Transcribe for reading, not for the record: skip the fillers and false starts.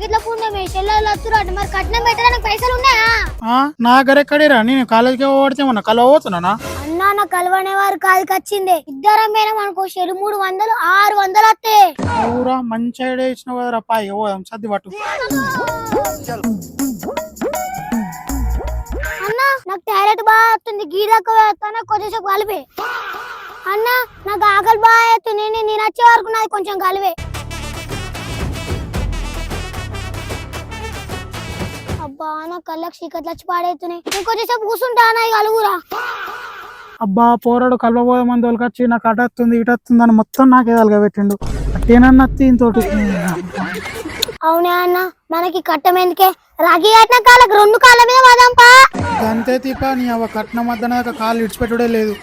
గిట్ల పుణ్యమే చెల్లెలు వస్తురు మరి కట్నం పెట్టడానికి పైసలు ఉన్నాయా? నా గరెక్కడిరా నేను కాలేజీకి ఓడితే మొన్న కలవచ్చునా? అన్నా నా కలవనే వారు కాదుకి వచ్చింది ఇద్దరం పోయినాం అనుకో చెడు 300 600 వస్తే ఊరా మంచి ఐడియా ఇచ్చిన కదరా పాయి ఓదాం సర్ది పట్టు. అన్నా నాకు టాయిలెట్ బాగా వస్తుంది గీదక్క వేస్తాను కొంచెంసేపు కలిపే. అన్నా నాకు ఆకలి బాగా అవుతుంది నేను వచ్చే వరకు నాది కొంచెం కలిపే. అబ్బా నా కళ్ళకి చీకట్లు వచ్చి పాడైతున్నాయి నేను కొంచెంసేపు కూర్చుంటా అన్న కలుగురా. అబ్బా పోరాడు కలవబోయే మంది వాళ్ళకి నాకు అటొస్తుంది ఇటొస్తుంది అని మొత్తం నాకే పెట్టిండు. అట్టేనన్న ఇంతోటి. అవునా అన్న మనకి కట్టం ఎందుకే రాగి కట్టిన కాళ్ళకి 2 కాళ్ళ మీద వదంపా అంతే తీపా నీ కట్నం మధ్యన కాళ్ళు ఇడిచిపెట్టుడే లేదు.